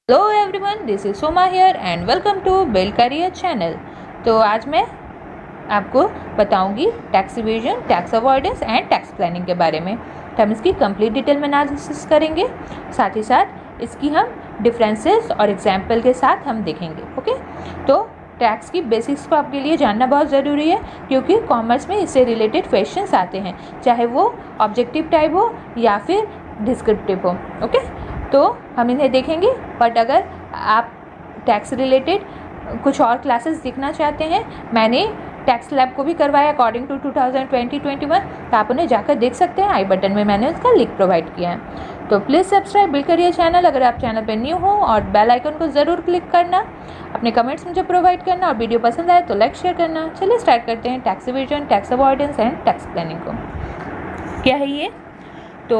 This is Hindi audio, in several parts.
Hello everyone, this is Soma here and welcome to build career channel. तो आज मैं आपको बताऊंगी tax evasion, tax avoidance and tax planning के बारे में। तो हम इसकी कंप्लीट डिटेल में एनालिसिस करेंगे, साथ ही साथ इसकी हम डिफरेंसेस और एग्जाम्पल के साथ हम देखेंगे। ओके, तो टैक्स की बेसिक्स को आपके लिए जानना बहुत ज़रूरी है, क्योंकि कॉमर्स में इससे रिलेटेड क्वेश्चंस आते हैं, चाहे वो ऑब्जेक्टिव टाइप हो या फिर डिस्क्रिप्टिव हो। ओके, तो हम इन्हें देखेंगे। बट अगर आप टैक्स रिलेटेड कुछ और क्लासेस सीखना चाहते हैं, मैंने टैक्स लैब को भी करवाया अकॉर्डिंग टू 2020-21, तो आप उन्हें जाकर देख सकते हैं। आई बटन में मैंने उसका लिंक प्रोवाइड किया है। तो please subscribe build career channel अगर आप चैनल पर न्यू हो, और बेल आइकन को ज़रूर क्लिक करना, अपने कमेंट्स मुझे प्रोवाइड करना, और वीडियो पसंद आए तो लाइक शेयर करना। चलिए स्टार्ट करते हैं tax evasion, tax avoidance and tax planning को। क्या है ये? तो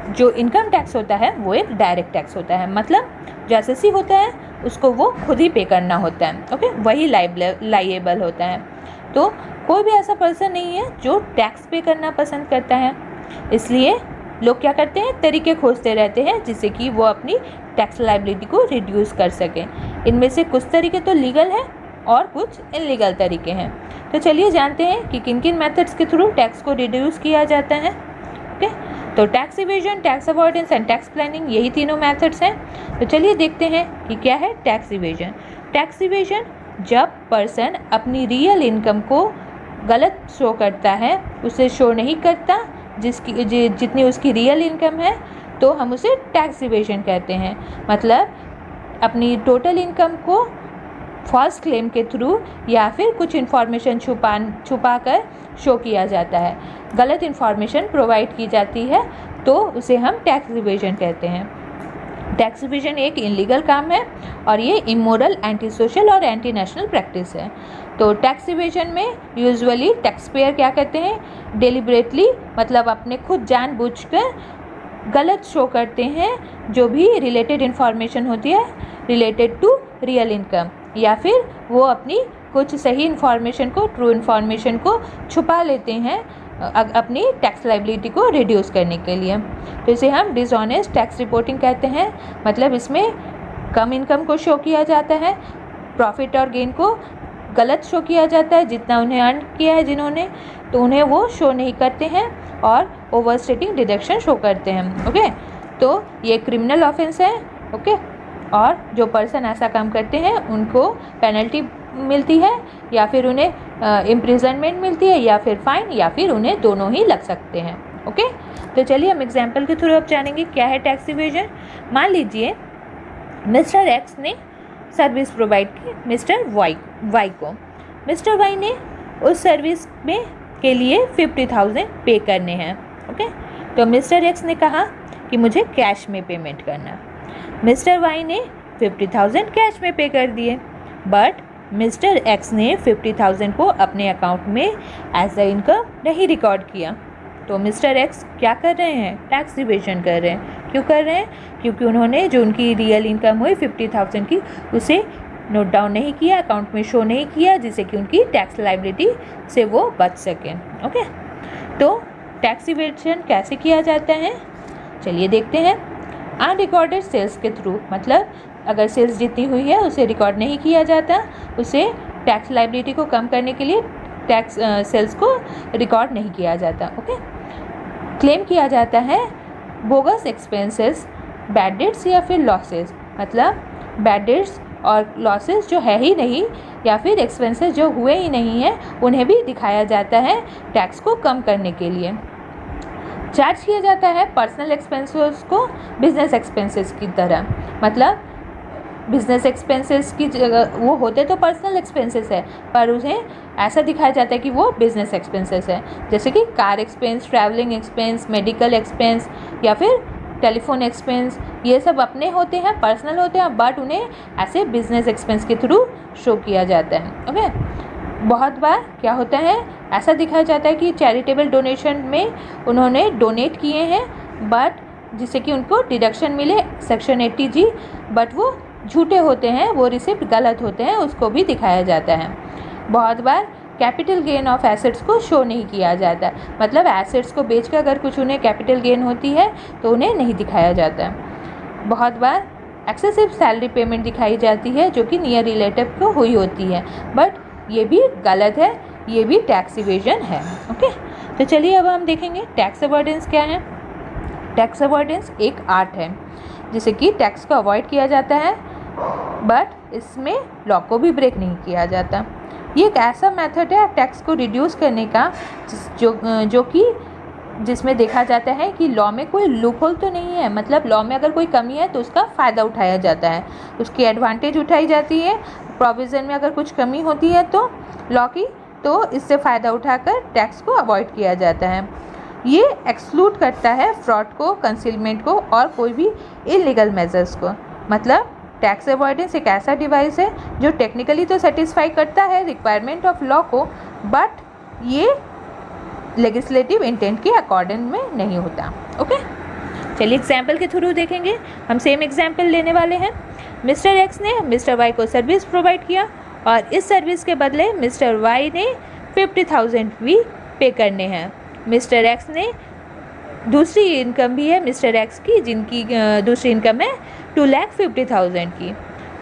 जो इनकम टैक्स होता है वो एक डायरेक्ट टैक्स होता है, मतलब जो एसएससी होता है उसको वो खुद ही पे करना होता है। ओके, वही लाइएबल होता है। तो कोई भी ऐसा पर्सन नहीं है जो टैक्स पे करना पसंद करता है, इसलिए लोग क्या करते हैं, तरीके खोजते रहते हैं जिससे कि वो अपनी टैक्स लाइबिलिटी को रिड्यूस कर सकें। इनमें से कुछ तरीके तो लीगल हैं और कुछ इनलीगल तरीके हैं। तो चलिए जानते हैं कि किन किन मेथड्स के थ्रू टैक्स को रिड्यूस किया जाता है। ओके, तो tax evasion, tax avoidance and tax planning, यही तीनों मेथड्स हैं। तो चलिए देखते हैं कि क्या है टैक्स इवेजन। टैक्स इवेजन जब पर्सन अपनी रियल इनकम को गलत शो करता है, उसे शो नहीं करता जितनी उसकी रियल इनकम है, तो हम उसे टैक्स इवेजन कहते हैं। मतलब अपनी टोटल इनकम को फॉल्स क्लेम के थ्रू या फिर कुछ इन्फॉर्मेशन छुपा कर शो किया जाता है, गलत इन्फॉर्मेशन प्रोवाइड की जाती है, तो उसे हम टैक्स इवेजन कहते हैं। टैक्स इवेजन एक इनलीगल काम है और ये इमोरल, एंटी सोशल और एंटी नेशनल प्रैक्टिस है। तो टैक्स इवेजन में यूजुअली टैक्स पेयर क्या करते हैं, डेलिबरेटली, मतलब अपने खुद जानबूझकर गलत शो करते हैं जो भी रिलेटेड इन्फॉर्मेशन होती है रिलेटेड टू रियल इनकम, या फिर वो अपनी कुछ सही इन्फॉर्मेशन को, ट्रू इन्फॉर्मेशन को छुपा लेते हैं अपनी टैक्स लाइबिलिटी को रिड्यूस करने के लिए। तो इसे हम डिसऑनेस्ट टैक्स रिपोर्टिंग कहते हैं। मतलब इसमें कम इनकम को शो किया जाता है, प्रॉफिट और गेन को गलत शो किया जाता है, जितना उन्हें अर्न किया है जिन्होंने, तो उन्हें वो शो नहीं करते हैं और ओवर स्टेटिंग डिडक्शन शो करते हैं। ओके, तो ये क्रिमिनल ऑफेंस है। ओके, और जो पर्सन ऐसा काम करते हैं उनको पेनल्टी मिलती है, या फिर उन्हें इम्प्रिजनमेंट मिलती है, या फिर फाइन, या फिर उन्हें दोनों ही लग सकते हैं। ओके, तो चलिए हम एग्जाम्पल के थ्रू अब जानेंगे क्या है टैक्स इवेजन। मान लीजिए मिस्टर एक्स ने सर्विस प्रोवाइड की मिस्टर वाई को। मिस्टर वाई ने उस सर्विस में के लिए 50,000 पे करने हैं। ओके, तो मिस्टर एक्स ने कहा कि मुझे कैश में पेमेंट करना। मिस्टर वाई ने 50,000 कैश में पे कर दिए, बट मिस्टर एक्स ने 50,000 को अपने अकाउंट में एज अ इनकम नहीं रिकॉर्ड किया। तो मिस्टर एक्स क्या कर रहे हैं, टैक्स इवेजन कर रहे हैं। क्यों कर रहे हैं? क्योंकि उन्होंने जो उनकी रियल इनकम हुई 50,000 की, उसे नोट डाउन नहीं किया, अकाउंट में शो नहीं किया, जिससे कि उनकी टैक्स लाइबिलिटी से वो बच सकें। ओके, तो टैक्स इवेजन कैसे किया जाता है, चलिए देखते हैं। अनरिकॉर्डेड सेल्स के थ्रू, मतलब अगर सेल्स जितनी हुई है उसे रिकॉर्ड नहीं किया जाता, उसे टैक्स लाइबिलिटी को कम करने के लिए टैक्स सेल्स को रिकॉर्ड नहीं किया जाता। ओके, क्लेम किया जाता है बोगस एक्सपेंसेस, बैड डेट्स या फिर लॉसेस, मतलब बैड डेट्स और लॉसेस जो है ही नहीं, या फिर एक्सपेंसेस जो हुए ही नहीं हैं, उन्हें भी दिखाया जाता है टैक्स को कम करने के लिए। चार्ज किया जाता है पर्सनल एक्सपेंसेस को बिजनेस एक्सपेंसेस की तरह, मतलब बिजनेस एक्सपेंसेस की जगह वो होते तो पर्सनल एक्सपेंसेस है, पर उन्हें ऐसा दिखाया जाता है कि वो बिजनेस एक्सपेंसेस है, जैसे कि car expense, travelling expense, medical expense या फिर टेलीफोन एक्सपेंस। ये सब अपने होते हैं, पर्सनल होते हैं, बट उन्हें ऐसे बिजनेस एक्सपेंस के थ्रू शो किया जाता है। ओके, बहुत बार क्या होता है, ऐसा दिखाया जाता है कि चैरिटेबल डोनेशन में उन्होंने डोनेट किए हैं, बट जिससे कि उनको डिडक्शन मिले सेक्शन 80G, बट वो झूठे होते हैं, वो रिसिप्ट गलत होते हैं, उसको भी दिखाया जाता है। बहुत बार कैपिटल गेन ऑफ एसेट्स को शो नहीं किया जाता, मतलब एसेट्स को बेचकर अगर कुछ उन्हें कैपिटल गेन होती है तो उन्हें नहीं दिखाया जाता। बहुत बार एक्सेसिव सैलरी पेमेंट दिखाई जाती है जो कि नियर रिलेटिव को हुई होती है, बट ये भी गलत है, ये भी टैक्स इवेजन है। ओके, तो चलिए अब हम देखेंगे टैक्स अवॉइडेंस क्या है। टैक्स अवॉइडेंस एक आर्ट है जिसे कि टैक्स को अवॉइड किया जाता है, बट इसमें लॉ को भी ब्रेक नहीं किया जाता। ये एक ऐसा मेथड है टैक्स को रिड्यूस करने का जो कि जिसमें देखा जाता है कि लॉ में कोई लूपहोल तो नहीं है, मतलब लॉ में अगर कोई कमी है तो उसका फ़ायदा उठाया जाता है, उसकी एडवांटेज उठाई जाती है। प्रोविज़न में अगर कुछ कमी होती है तो लॉ की, तो इससे फ़ायदा उठाकर टैक्स को अवॉइड किया जाता है। ये एक्सक्लूड करता है फ्रॉड को, कंसीलमेंट को और कोई भी इलीगल मेजर्स को। मतलब टैक्स अवॉइडेंस एक ऐसा डिवाइस है जो टेक्निकली तो सेटिस्फाई करता है रिक्वायरमेंट ऑफ लॉ को, बट ये लेजिस्लेटिव इंटेंट के अकॉर्डिंग में नहीं होता। ओके, चलिए एग्जाम्पल के थ्रू देखेंगे। हम सेम एग्जाम्पल लेने वाले हैं। मिस्टर एक्स ने मिस्टर वाई को सर्विस प्रोवाइड किया और इस सर्विस के बदले मिस्टर वाई ने 50,000 भी पे करने हैं। मिस्टर एक्स ने दूसरी इनकम भी है मिस्टर एक्स की, जिनकी दूसरी इनकम है 2,50,000 की।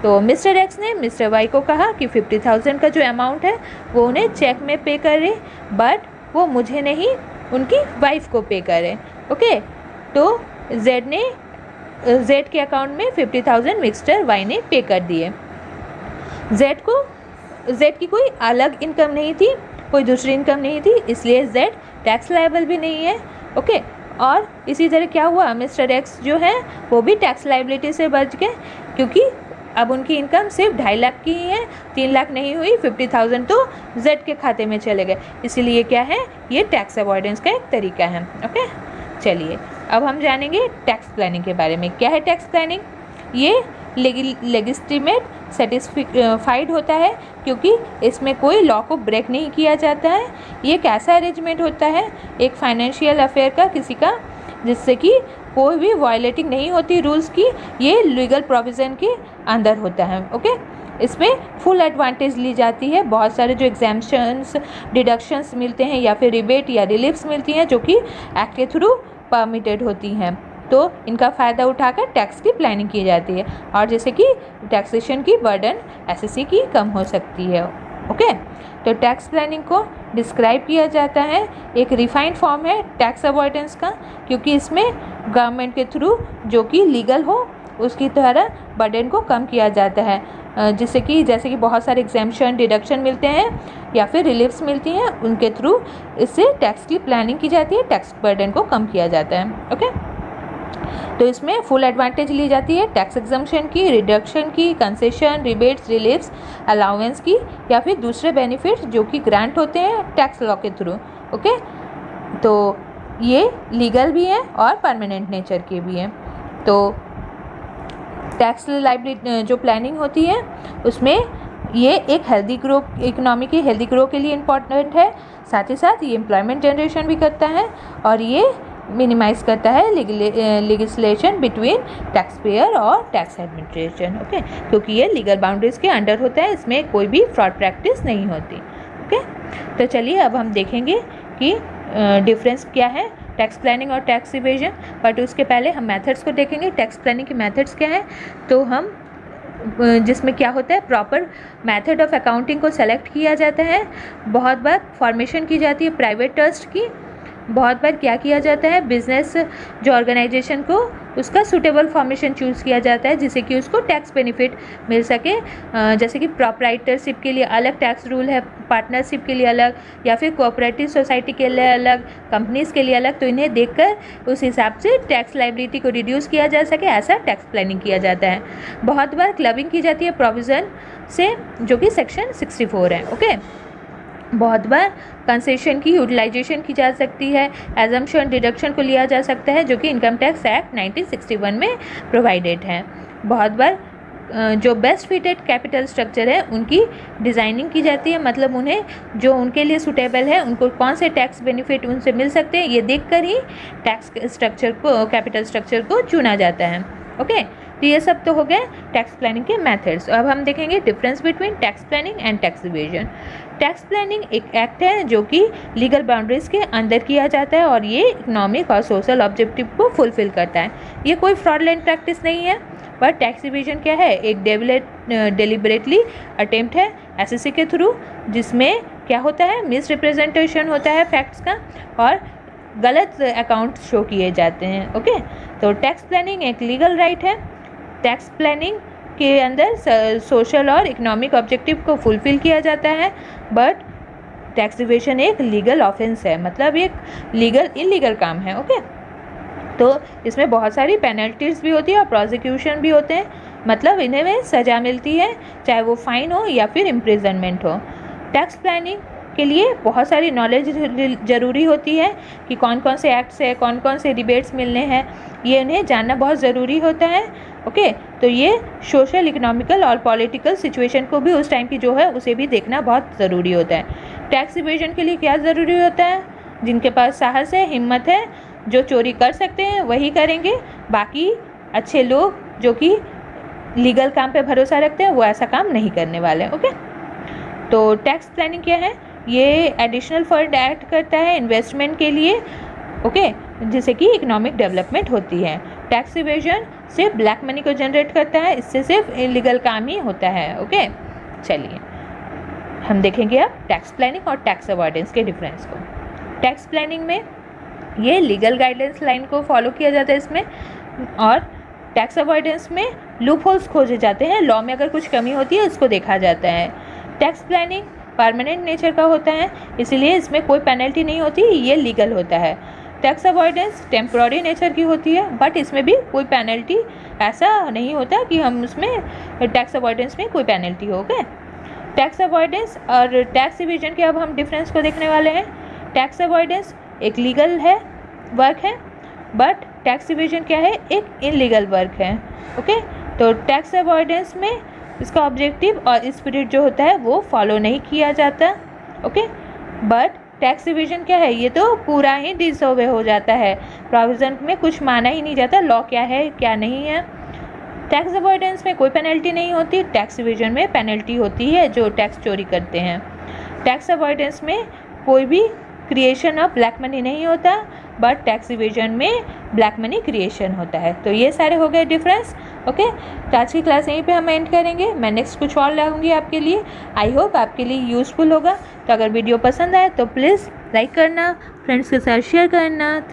तो मिस्टर एक्स ने मिस्टर वाई को कहा कि 50,000 का जो अमाउंट है वो उन्हें चेक में पे करे, बट वो मुझे नहीं उनकी वाइफ को पे करे। ओके, तो जेड के अकाउंट में 50,000 मिस्टर वाई ने पे कर दिए। जेड की कोई अलग इनकम नहीं थी, कोई दूसरी इनकम नहीं थी, इसलिए जेड टैक्स लायबल भी नहीं है। ओके, और इसी तरह क्या हुआ, मिस्टर एक्स जो है वो भी टैक्स लायबिलिटी से बच गए, क्योंकि अब उनकी इनकम सिर्फ 2.5 लाख की ही है, 3 लाख नहीं हुई। 50,000 तो जेड के खाते में चले गए, इसीलिए क्या है, ये टैक्स अवॉइडेंस का एक तरीका है। ओके, चलिए अब हम जानेंगे टैक्स प्लानिंग के बारे में। क्या है टैक्स प्लानिंग? ये लेजिस्टिमेट सेटिस्फाइड होता है क्योंकि इसमें कोई लॉ को ब्रेक नहीं किया जाता है। ये एक ऐसा अरेंजमेंट होता है एक फाइनेंशियल अफेयर का, किसी का, जिससे कि कोई भी वायलेटिंग नहीं होती रूल्स की, ये लीगल प्रोविज़न के अंदर होता है। ओके, इसमें फुल एडवांटेज ली जाती है, बहुत सारे जो एग्जाम्पशंस, डिडक्शंस मिलते हैं या फिर रिबेट या रिलीफ्स मिलती हैं जो कि एक्ट के थ्रू परमिटेड होती हैं, तो इनका फ़ायदा उठाकर टैक्स की प्लानिंग की जाती है और जैसे कि टैक्सेशन की बर्डन एसएससी की कम हो सकती है। ओके, तो टैक्स प्लानिंग को डिस्क्राइब किया जाता है, एक रिफाइंड फॉर्म है टैक्स अवॉइडेंस का, क्योंकि इसमें गवर्नमेंट के थ्रू जो कि लीगल हो उसकी तरह बर्डन को कम किया जाता है, जैसे कि बहुत सारे एग्जेम्पशन, डिडक्शन मिलते हैं या फिर रिलीफ्स मिलती हैं, उनके थ्रू इससे टैक्स की प्लानिंग की जाती है, टैक्स बर्डन को कम किया जाता है। ओके, तो इसमें फुल एडवांटेज ली जाती है टैक्स एग्जम्पशन की, रिडक्शन की, कंसेशन, रिबेट्स, रिलीफ्स, अलाउंस की या फिर दूसरे बेनिफिट्स जो कि ग्रांट होते हैं टैक्स लॉ के थ्रू। ओके, तो ये लीगल भी हैं और परमानेंट नेचर के भी हैं। तो टैक्स लायबिलिटी जो प्लानिंग होती है उसमें ये एक हेल्दी ग्रो, इकोनॉमी की हेल्दी ग्रो के लिए इम्पॉर्टेंट है, साथ ही साथ ये एम्प्लॉयमेंट जनरेशन भी करता है और ये मिनिमाइज़ करता है लेजिस्लेशन बिटवीन टैक्स पेयर और टैक्स एडमिनिस्ट्रेशन। ओके, क्योंकि ये लीगल बाउंड्रीज के अंडर होता है, इसमें कोई भी फ्रॉड प्रैक्टिस नहीं होती। ओके, तो चलिए अब हम देखेंगे कि डिफरेंस क्या है टैक्स प्लानिंग और टैक्स इवेजन, बट उसके पहले हम मेथड्स को देखेंगे। टैक्स प्लानिंग के मेथड्स क्या है, तो हम जिसमें क्या होता है, प्रॉपर मेथड ऑफ अकाउंटिंग को सेलेक्ट किया जाता है, बहुत बार फॉर्मेशन की जाती है प्राइवेट ट्रस्ट की, बहुत बार क्या किया जाता है, बिजनेस जो ऑर्गेनाइजेशन को उसका सूटेबल फॉर्मेशन चूज़ किया जाता है जिससे कि उसको टैक्स बेनिफिट मिल सके, जैसे कि प्रोप्राइटरशिप के लिए अलग टैक्स रूल है, पार्टनरशिप के लिए अलग या फिर कोऑपरेटिव सोसाइटी के लिए अलग, कंपनीज़ के लिए अलग, तो इन्हें देखकर उस हिसाब से टैक्स लायबिलिटी को रिड्यूस किया जा सके, ऐसा टैक्स प्लानिंग किया जाता है। बहुत बार क्लबिंग की जाती है प्रोविज़न से जो कि सेक्शन 64 है। ओके, बहुत बार कंसेशन की यूटिलाइजेशन की जा सकती है, एजम्पशन, डिडक्शन को लिया जा सकता है जो कि इनकम टैक्स एक्ट 1961 में प्रोवाइडेड है। बहुत बार जो बेस्ट फिटेड कैपिटल स्ट्रक्चर है उनकी डिज़ाइनिंग की जाती है, मतलब उन्हें जो उनके लिए सूटेबल है, उनको कौन से टैक्स बेनिफिट उनसे मिल सकते हैं, ये देखकर ही टैक्स स्ट्रक्चर को, कैपिटल स्ट्रक्चर को चुना जाता है। ओके, तो ये सब तो हो गए टैक्स प्लानिंग के मेथड्स। अब हम देखेंगे difference between tax planning and tax evasion. Tax planning एक एक्ट है जो कि लीगल बाउंड्रीज के अंदर किया जाता है और ये इकोनॉमिक और सोशल ऑब्जेक्टिव को फुलफिल करता है। ये कोई फ्रॉडलेंट प्रैक्टिस नहीं है बट टैक्स इवेजन क्या है, एक डेलिबरेटली अटेम्प्ट है एसएससी के थ्रू, जिसमें क्या होता है, मिस रिप्रेजेंटेशन होता है फैक्ट्स का और गलत अकाउंट शो किए जाते हैं। ओके, तो टैक्स प्लानिंग एक लीगल राइट है। टैक्स प्लानिंग के अंदर सोशल और इकोनॉमिक ऑब्जेक्टिव को फुलफिल किया जाता है, बट टैक्स इवेजन एक लीगल ऑफेंस है, मतलब एक इलीगल काम है। ओके, तो इसमें बहुत सारी पेनल्टीज भी होती है और प्रोसिक्यूशन भी होते हैं, मतलब इन्हें में सज़ा मिलती है, चाहे वो फाइन हो या फिर इम्प्रिजनमेंट हो। टैक्स प्लानिंग के लिए बहुत सारी नॉलेज ज़रूरी होती है कि कौन कौन से एक्ट्स है, कौन कौन से रिबेट्स मिलने हैं, ये उन्हें जानना बहुत ज़रूरी होता है। ओके, तो ये सोशल, इकोनॉमिकल और पॉलिटिकल सिचुएशन को भी उस टाइम की जो है उसे भी देखना बहुत ज़रूरी होता है। टैक्स इवेजन के लिए क्या ज़रूरी होता है, जिनके पास साहस है, हिम्मत है, जो चोरी कर सकते हैं वही करेंगे, बाकी अच्छे लोग जो कि लीगल काम पे भरोसा रखते हैं वो ऐसा काम नहीं करने वाले। ओके, तो टैक्स प्लानिंग क्या है, ये एडिशनल फंड ऐड करता है इन्वेस्टमेंट के लिए, ओके, जिससे कि इकोनॉमिक डेवलपमेंट होती है। टैक्स इवेजन सिर्फ ब्लैक मनी को जनरेट करता है, इससे सिर्फ इलीगल काम ही होता है। ओके, चलिए हम देखेंगे अब टैक्स प्लानिंग और टैक्स अवॉइडेंस के डिफरेंस को। टैक्स प्लानिंग में ये लीगल गाइडलाइंस लाइन को फॉलो किया जाता है इसमें, और टैक्स अवॉइडेंस में लूप होल्स खोजे जाते हैं, लॉ में अगर कुछ कमी होती है उसको देखा जाता है। टैक्स प्लानिंग परमानेंट नेचर का होता है, इसलिए इसमें कोई पेनल्टी नहीं होती, ये लीगल होता है। टैक्स अवॉइडेंस टेम्प्रोरी नेचर की होती है, बट इसमें भी कोई पेनल्टी ऐसा नहीं होता कि हम उसमें टैक्स अवॉइडेंस में कोई पेनल्टी हो गए। टैक्स अवॉइडेंस और टैक्स इवेजन के अब हम डिफरेंस को देखने वाले हैं। टैक्स अवॉइडेंस एक लीगल है, वर्क है, बट टैक्स इवेजन क्या है, एक इलीगल वर्क है। ओके, तो टैक्स अवॉइडेंस में इसका ऑब्जेक्टिव और स्पिरिट जो होता है वो फॉलो नहीं किया जाता। ओके, बट टैक्स इवेजन क्या है, ये तो पूरा ही डिसओबे हो जाता है, प्रोविज़न में कुछ माना ही नहीं जाता, लॉ क्या है क्या नहीं है। टैक्स अवॉइडेंस में कोई पेनल्टी नहीं होती, टैक्स इवेजन में पेनल्टी होती है जो टैक्स चोरी करते हैं। टैक्स अवॉइडेंस में कोई भी क्रिएशन ऑफ ब्लैक मनी नहीं होता, बट टैक्स इवेजन में ब्लैक मनी क्रिएशन होता है। तो ये सारे हो गए डिफरेंस। ओके, तो आज की क्लास यहीं पे हम एंड करेंगे, मैं नेक्स्ट कुछ और लाऊंगी आपके लिए। आई होप आपके लिए यूज़फुल होगा। तो अगर वीडियो पसंद आए तो प्लीज़ लाइक करना, फ्रेंड्स के साथ शेयर करना। थैंक